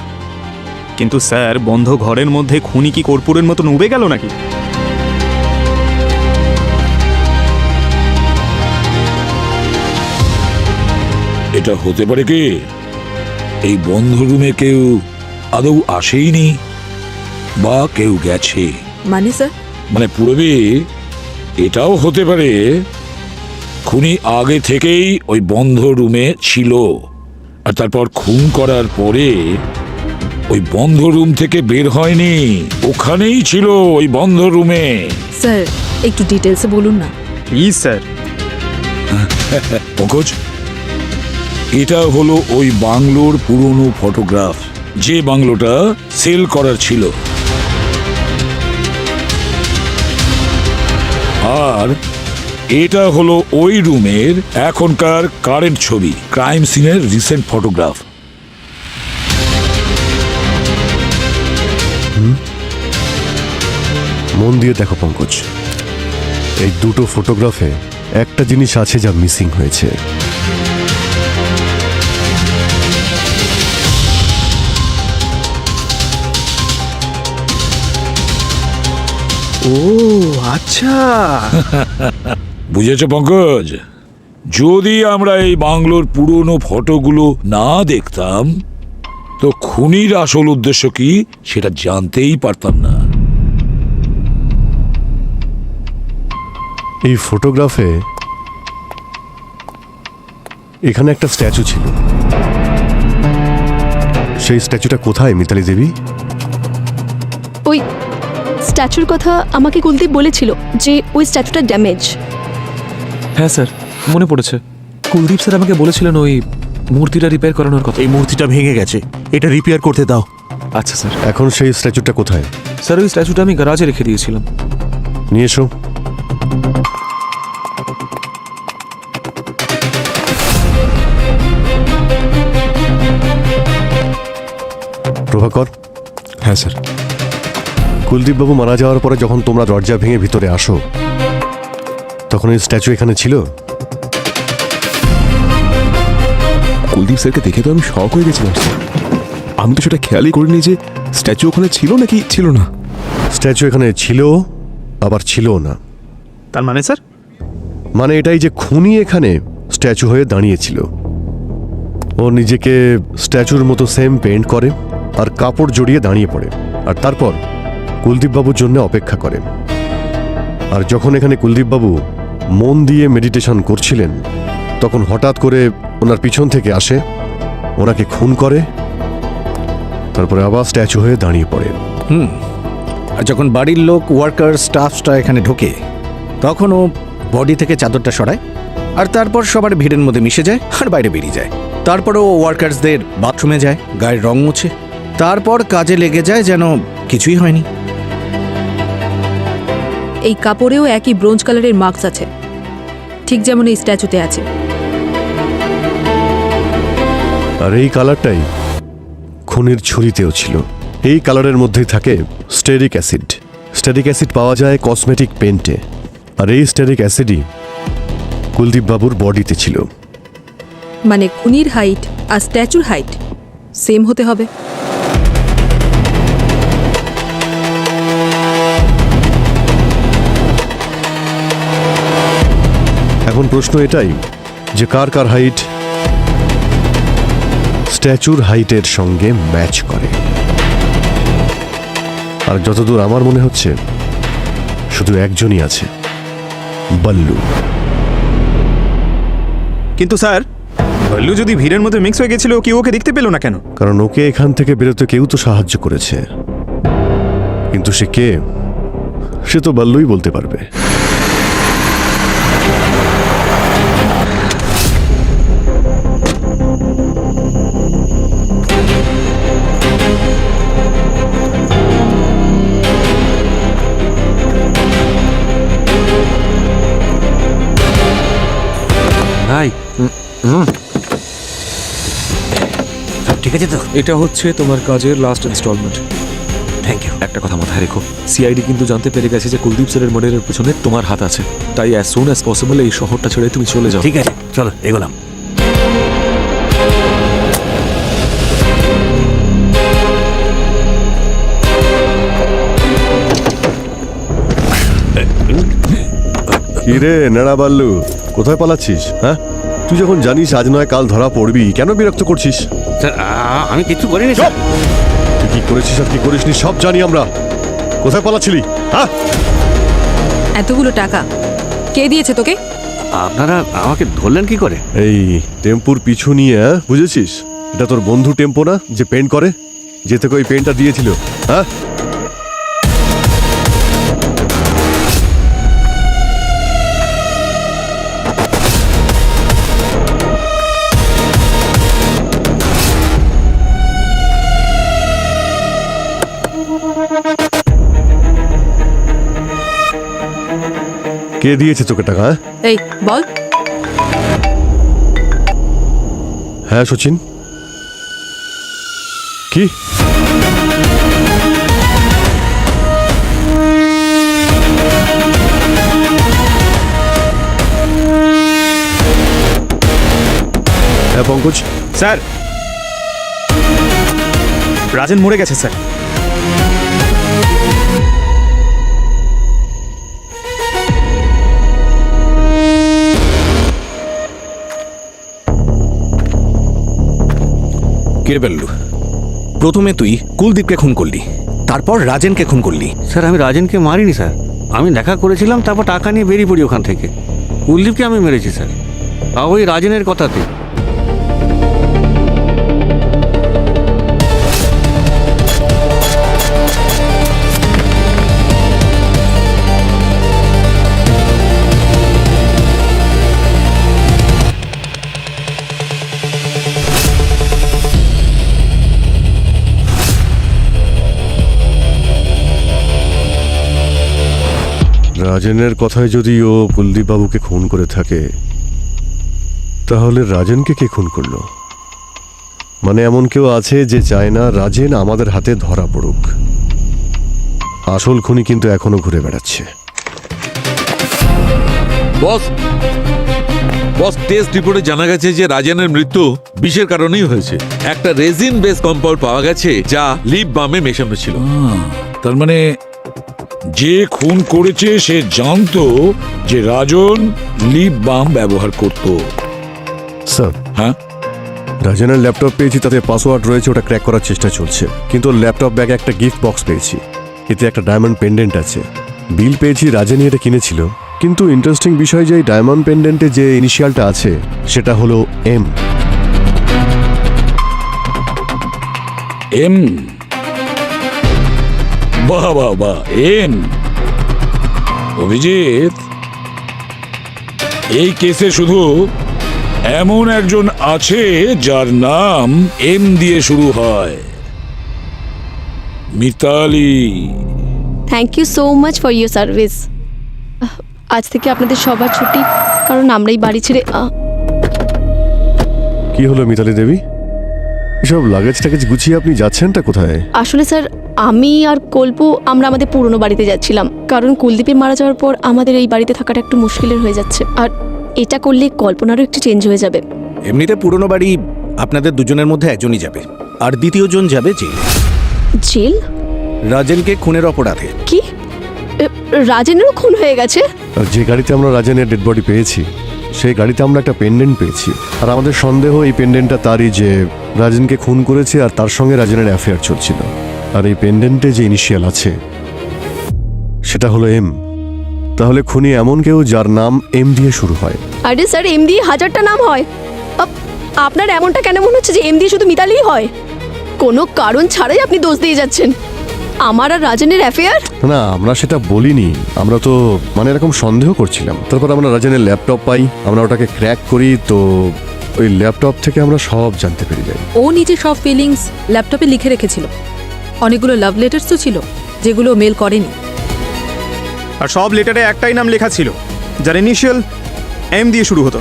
কিন্তু স্যার বন্ধ ঘরের মধ্যে খুনি কি কর্পূরের মতন উবে গেল নাকি? এটা হতে পারে কি এই বন্ধ রুমে কেউ আদৌ আসেইনি, বা কেউ গেছে? মানে স্যার মানে পুরবি এটাও হতে পারে খুনি আগে থেকেই ওই বন্ধ রুমে ছিল, আর তারপর খুন করার পরে ওই বন্ধ রুম থেকে বের হয়নি, ওখানেই ছিল ওই বন্ধ রুমে। স্যার একটু ডিটেলসে বলুন না প্লিজ স্যার। পঙ্কজ, এটা হলো ওই বাংলোর পুরনো ফটোগ্রাফ, যে বাংলোটা সেল করার ছিল। আর এটা হলো ওই রুমের এখনকার কারেন্ট ছবি, ক্রাইম সিনের রিসেন্ট ফটোগ্রাফ। মন দিয়ে দেখো পঙ্কজ, এই দুটো ফটোগ্রাফে একটা জিনিস আছে যা মিসিং হয়েছে। ও আচ্ছা, বুঝেছ পঙ্কজ? যদি আমরা এই বাংলোর পুরনো ফটোগুলো না দেখতাম তো খুনির আসল উদ্দেশ্য কি সেটা জানতেই পারতাম না। এই ফটোগ্রাফে এখানে একটা স্ট্যাচু ছিল, সেই স্ট্যাচুটা কোথায় মিতালি দেবী? ওই স্ট্যাচুর কথা আমাকে কুলদীপ বলেছিল যে ওই স্ট্যাচুটা ড্যামেজ। হ্যাঁ স্যার, মনে পড়েছে। কুলদীপ স্যার আমাকে বলেছিলেন ওই মূর্তিটা রিপেয়ার করানোর কথা। এই মূর্তিটা ভেঙে গেছে, এটা রিপেয়ার করতে দাও। আচ্ছা স্যার। এখন সেই স্ট্যাচুটা কোথায়? স্যার ওই স্ট্যাচুটা আমি গ্যারাজে রেখে দিয়েছিলাম। নিয়ে এসো। প্রভাকর। হ্যাঁ স্যার। কুলদীপবাবু মারা যাওয়ার পরে যখন তোমরা দরজা ভেঙে ভিতরে আসো তখন ওই স্ট্যাচু এখানে ছিল? কুলদীপ স্যারকে দেখে তো আমি শক হয়ে গেছিলাম স্যার। আমি তো সেটা খেয়ালই করিনি যে স্ট্যাচু ওখানে ছিল নাকি ছিল না। স্ট্যাচু এখানে ছিল আবার ছিলও না। তার মানে স্যার? মানে এটাই যে খুনি এখানে স্ট্যাচু হয়ে দাঁড়িয়েছিল। ও নিজেকে স্ট্যাচুর মতো সেম পেইন্ট করে আর কাপড় জড়িয়ে দাঁড়িয়ে পড়ে, আর তারপর কুলদীপবাবুর জন্য অপেক্ষা করে। আর যখন এখানে কুলদীপবাবু মন দিয়ে মেডিটেশন করছিলেন, তখন হঠাৎ করে ওনার পিছন থেকে আসে, ওনাকে খুন করে, তারপরে আবার স্ট্যাচু হয়ে দাঁড়িয়ে পড়ে। আর যখন বাড়ির লোক ওয়ার্কার স্টাফটা এখানে ঢোকে, তখন ও বডি থেকে চাদরটা সরায়, আর তারপর সবার ভিড়ের মধ্যে মিশে যায় আর বাইরে বেরিয়ে যায়। তারপরে ও ওয়ার্কার্সদের বাথরুমে যায়, গায়ের রং মুছে, তারপর কাজে লেগে যায় যেন কিছুই হয়নি। এই কাপড়েও একই ব্রোঞ্জ কালারের মার্কস আছে, ঠিক যেমন এই স্ট্যাচুতে আছে। আর এই কালারটাই খুনির ছুরিতেও ছিল। এই কালারের মধ্যেই থাকে স্টেরিক অ্যাসিড। স্টেরিক অ্যাসিড পাওয়া যায় কসমেটিক পেন্টে, আর এই স্টেরিক অ্যাসিডই কুলদীপবাবুর বডিতে ছিল। মানে খুনির হাইট আর স্ট্যাচুর হাইট সেম হতে হবে। এখন প্রশ্ন এটাই যে কার কার হাইট স্ট্যাচুর হাইটের সঙ্গে ম্যাচ করে। আর যতদূর আমার মনে হচ্ছে শুধু একজনই আছে, বল্লু। কিন্তু স্যার, বল্লু যদি ভিড়ের মধ্যে মিক্স হয়ে গেছিল, কি ওকে দেখতে পেল না কেন? কারণ ওকে এখান থেকে বেরোতে কেউ তো সাহায্য করেছে, কিন্তু সে কে সে তো বল্লুই বলতে পারবে। হাই, ঠিক আছে তো? এটা হচ্ছে তোমার কাজের লাস্ট ইনস্টলমেন্ট। Thank you. একটা কথা মাথায় রেখো, সিআইডি কিন্তু জানতে পেরে গেছে যে কুলদীপ স্যারের মার্ডারের পেছনে তোমার হাত আছে। তাই অ্যাজ সুন অ্যাজ পসিবল এই শহরটা ছেড়ে তুমি চলে যাও। ঠিক আছে, চলো এগোলাম। কি রে নেড়া বাল্লু, কোথায় পালাচ্ছিস? হ্যাঁ, তুই যখন জানিস আজ নয় কাল ধরা পড়বি, কেন বিরক্ত করছিস? স্যার, আমি কিছু করিনি। তুই কি করেছিস আর কি করিসনি সব জানি আমরা। কোথায় পালাচ্ছিলি? হ্যাঁ, এতগুলো টাকা কে দিয়েছে তোকে? আপনারা আমাকে ধরলেন কি করে? এই টেম্পুর পিছু নিয়ে, বুঝেছিস? এটা তোর বন্ধু টেম্পো না যে পেন্ট করে, যে তোকে ওই পেন্টটা দিয়েছিল? হ্যাঁ, কে দিয়েছে তোকে টাকা? এই বল। হ্যাঁ সচিন, কি? হ্যাঁ পঙ্কজ। স্যার, রাজেন মরে গেছে স্যার। কে বললু? প্রথমে তুই কুলদীপকে খুন করলি, তারপর রাজেনকে খুন করলি। স্যার, আমি রাজেনকে মারিনি স্যার। আমি দেখা করেছিলাম, তারপর টাকা নিয়ে বেরিয়ে পড়ি ওখান থেকে। কুলদীপকে আমি মেরেছি স্যার, আর ওই রাজেনের কথাতে। রাজেনের কথায় যদি ও কুলদীপ বাবুকে খুন করে থাকে, তাহলে রাজেনকে কে খুন করলো? মানে এমন কেউ আছে যে চায় না রাজেন আমাদের হাতে ধরা পড়ুক। আসল খুনি কিন্তু এখনো ঘুরে বেড়াচ্ছে। বস বস, টেস্ট রিপোর্টে জানা গেছে যে রাজেনের মৃত্যু বিষের কারণেই হয়েছে। একটা রেজিন বেস কম্পাউন্ড পাওয়া গেছে যা লিপ বামে মেশানো ছিল। তার মানে যে খুন করেছে সে জানতো যে রাজন লিপ বাম ব্যবহার করত। স্যার, হ্যাঁ, রাজনের ল্যাপটপ পেয়েছি, তাতে পাসওয়ার্ড রয়েছে, ওটা ক্র্যাক করার চেষ্টা চলছে। কিন্তু ল্যাপটপ ব্যাগে একটা গিফট বক্স পেয়েছি, এতে একটা ডায়মন্ড পেন্ডেন্ট আছে। বিল পেয়েছি, রাজনই এটা কিনেছিল। কিন্তু ইন্টারেস্টিং বিষয় যে এই ডায়মন্ড পেন্ডেন্টে যে ইনিশিয়ালটা আছে সেটা হলো এম। এম, বাহ বাহ বাহ, এম। অভিজিৎ, এই কেসে শুধু এমন একজন আছে যার নাম এম দিয়ে শুরু হয়, Mitali. Thank you so much for your service. আজ থেকে আপনাদের সবার ছুটি, কারণ আমরা এই বাড়ি ছেড়ে কি হলো মিতালি দেবী, এসব লাগেজ টাগেজ গুছিয়ে আপনি যাচ্ছেনটা কোথায়? আসলে স্যার, আমি আর কল্পু আমরা আমাদের পুরনো বাড়িতে যাচ্ছিলাম, কারণ কুলদীপের মারা যাওয়ার পর আমাদের এই বাড়িতে থাকাটা একটু মুশকিলের হয়ে যাচ্ছে। আর এটা করলে কল্পনারও একটু চেঞ্জ হয়ে যাবে। এমনিতে পুরনো বাড়ি আপনাদের দুজনের মধ্যে একজনই যাবে, আর দ্বিতীয়জন যাবে জেলে। জেল? রাজেনকে খুনের অপরাধে। কি? রাজেনেরও খুন হয়ে গেছে? আর যে গাড়িতে আমরা রাজনের ডেড বডি পেয়েছি সেই গাড়িতে আমরা একটা পেন্ডেন্ট পেয়েছি, আর আমাদের সন্দেহ এই পেন্ডেন্টটা তারই, যে রাজনকে খুন করেছে আর তার সঙ্গে রাজনের অ্যাফেয়ার চলছিল। আর এই পেন্ডেন্টে যে ইনিশিয়াল আছে সেটা হলো এম। তাহলে খুনি এমন কেউ যার নাম এম দিয়ে শুরু হয়। আরে স্যার, এম দিয়ে হাজারটা নাম হয়। আপনার এমনটা কেন মনে হচ্ছে যে এম দিয়ে শুধু মিতালিই হয়? কোনো কারণ ছাড়াই আপনি দোষ দিয়ে যাচ্ছেন। আমার আর রাজনের অ্যাফেয়ার? না, আমরা সেটা বলিনি, আমরা তো মানে এরকম সন্দেহ করছিলাম। তারপর আমরা রাজনের ল্যাপটপ পাই, আমরা ওটাকে ক্র্যাক করি, তো ওই ল্যাপটপ থেকে আমরা সব জানতে পেরে যাই। ও নিজে সব ফিলিংস ল্যাপটপে লিখে রেখেছিল। অনেকগুলো লাভ লেটার্স তো ছিল যেগুলো মেল করেনি। আর সব লেটারে একটাই নাম লেখা ছিল যার ইনিশিয়াল এম দিয়ে শুরু হতো।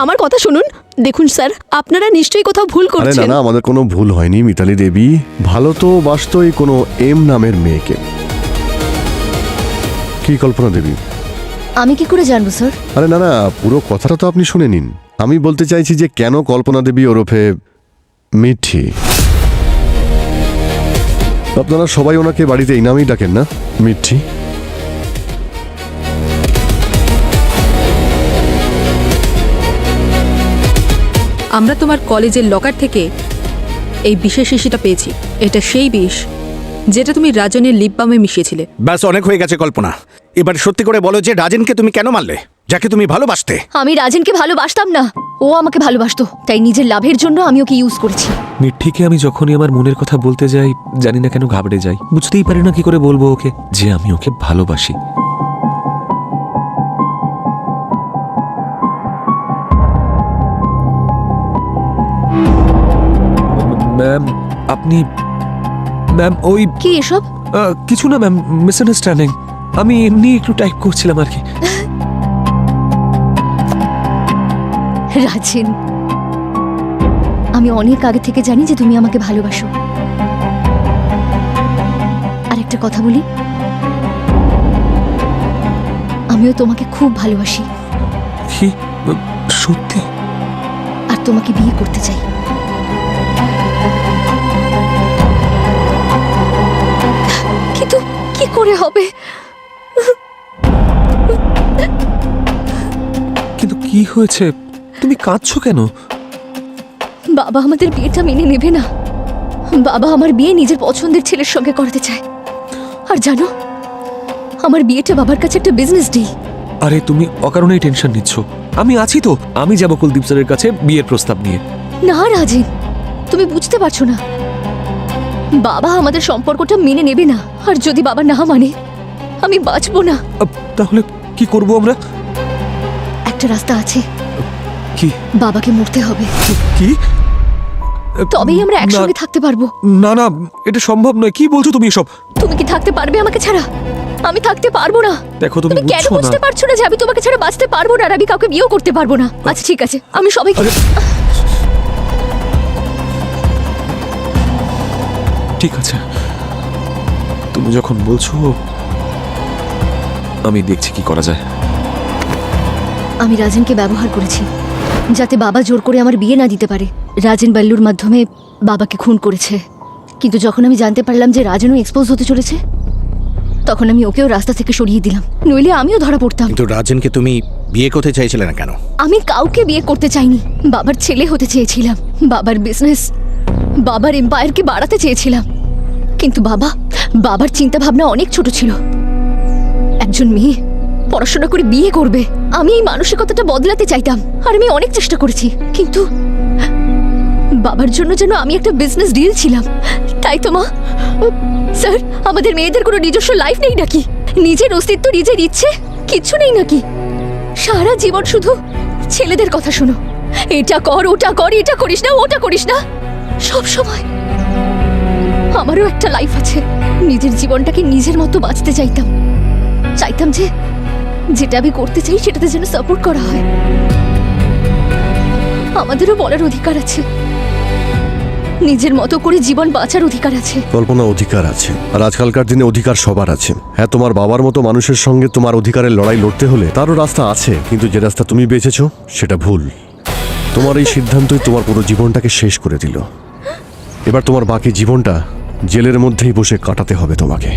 আমার কথা শুনুন। দেখুন স্যার, আপনারা নিশ্চয়ই কোথাও ভুল আরে না করছেন। না, আমাদের কোনো ভুল হয়নি মিতালি দেবী, ভালো তো বাস্তই কোনো এম নামের মেয়েকে। কি কল্পনা দেবী? আমি কি করে জানবো স্যার? আরে না না, পুরো কথাটা তো আপনি শুনে নিন। আমি বলতে চাইছি যে কেন কল্পনা দেবী ওরফে মিঠি। আপনারা সবাই ওনাকে বাড়িতে এই নামেই ডাকেন না, মিঠি? আমরা তোমার কলেজের লকার থেকে এই বিষের শিশিটা পেয়েছি। এটা সেই বিষ যেটা তুমি রাজনের লিপ বামে মিশিয়েছিলে। ব্যাস, অনেক হয়ে গেছে কল্পনা। এবার সত্যি করে বলো যে রাজেনকে তুমি কেন মারলে, যাকে তুমি ভালোবাসতে? আমি রাজেনকে ভালোবাসতাম না, ও আমাকে ভালোবাসতো, তাই নিজের লাভের জন্য আমি ওকে ইউজ করেছি। মিঠিকে আমি যখনই আমার মনের কথা বলতে যাই, জানি না কেন ঘাবড়ে যাই। বুঝতেই পারি না কি করে বলবো ওকে যে আমি ওকে ভালোবাসি। ম্যাম, আপনি ম্যাম ওই কি এসব? কিছু না ম্যাম, মিসআন্ডারস্ট্যান্ডিং। আমি এমনি একটু টাইপ করছিলাম আর কি। রাজেন, আমি অনেক আগে থেকে জানি যে তুমি আমাকে ভালোবাসো। আর একটা কথা বলি, আমিও তোমাকে খুব ভালোবাসি। কি সত্যি? আর তোমাকে বিয়ে করতে চাই। কিন্তু কি করে হবে? কিন্তু কি হয়েছে? তুমি কাঁদছো কেন? বাবা আমাদের বিয়েটা মেনে নেবে না। বাবা আমার বিয়ে নিজের পছন্দের ছেলের সঙ্গে করতে চায়। আর জানো, আমার বিয়েটা বাবার কাছে একটা বিজনেস ডিল। আরে তুমি অকারণেই টেনশন নিচ্ছ। আমি আছি তো, আমি যাব কুলদীপ স্যারের কাছে বিয়ের প্রস্তাব নিয়ে। না রাজেন, তুমি বুঝতে পারছো না। বাবা আমাদের সম্পর্কটা মেনে নেবে না, আর যদি বাবা না মানে আমি বাঁচবো না। তাহলে কি করব আমরা? একটা রাস্তা আছে। কি? বাবাকে মরতে হবে। কি? তবেই আমরা একসঙ্গে থাকতে পারবো। না না, এটা সম্ভব নয়। কি বলছো তুমি এসব? তুমি কি থাকতে পারবে আমাকে ছাড়া? আমি থাকতে পারবো না। দেখো, তুমি কেন বুঝছো না। বুঝতে পারছো না যে আমি তোমাকে ছাড়া বাঁচতে পারবো না, আর আমি কাউকে বিয়েও করতে পারবো না? আচ্ছা ঠিক আছে, আমি সবাইকে। ঠিক আছে, তুমি যখন বলছো আমি দেখছি কি করা যায়। আমি রাজেনকে ব্যবহার করেছি যাতে বাবা জোর করে আমার বিয়ে না দিতে পারে। রাজেন বাল্লুর মাধ্যমে বাবাকে খুন করেছে, কিন্তু যখন আমি জানতে পারলাম যে রাজেনও এক্সপোজ হতে চলেছে, তখন আমি ওকেও রাস্তা থেকে সরিয়ে দিলাম, নইলে আমিও ধরা পড়তাম। কিন্তু রাজেনকে তুমি বিয়ে করতে চাইছিলে না কেন? আমি কাউকে বিয়ে করতে চাইনি, বাবার ছেলে হতে চেয়েছিলাম, বাবার বিজনেস, বাবার এম্পায়ারকে বাড়াতে চেয়েছিলাম। কিন্তু বাবার চিন্তা ভাবনা অনেক ছোট ছিল। একজন মেয়ে পড়াশোনা করে বিয়ে করবে, আমি এই মানসিকতাটা বদলাতে চাইতাম, আর আমি অনেক চেষ্টা করেছি। কিন্তু বাবার জন্য যেন আমি একটা বিজনেস ডিল ছিলাম। তাই তো মা, স্যার, আমাদের মেয়েদের কোনো নিজস্ব লাইফ নেই নাকি? নিজের অস্তিত্ব, নিজের ইচ্ছে কিচ্ছু নেই নাকি? সারা জীবন শুধু ছেলেদের কথা শোনো, এটা কর, ওটা কর, এটা করিস না, ওটা করিস না, সব সময়। আমারও একটা লাইফ আছে, নিজের জীবনটাকে নিজের মতো বাঁচতে চাইতাম। চাইতাম যে যেটা আমি করতে চাই সেটাতে যেন সাপোর্ট করা হয়। আমাদেরও বলার অধিকার আছে, নিজের মতো করে জীবন বাঁচার অধিকার আছে। কল্পনা, অধিকার আছে, আর আজকালকার দিনে অধিকার সবার আছে। হ্যাঁ, তোমার বাবার মতো মানুষের সঙ্গে তোমার অধিকারের লড়াই লড়তে হলে তারও রাস্তা আছে, কিন্তু যে রাস্তা তুমি বেছেছো সেটা ভুল। তোমার এই সিদ্ধান্তই তোমার পুরো জীবনটাকে শেষ করে দিল। এবার তোমার বাকি জীবনটা জেলের মধ্যেই বসে কাটাতে হবে তোমাকে।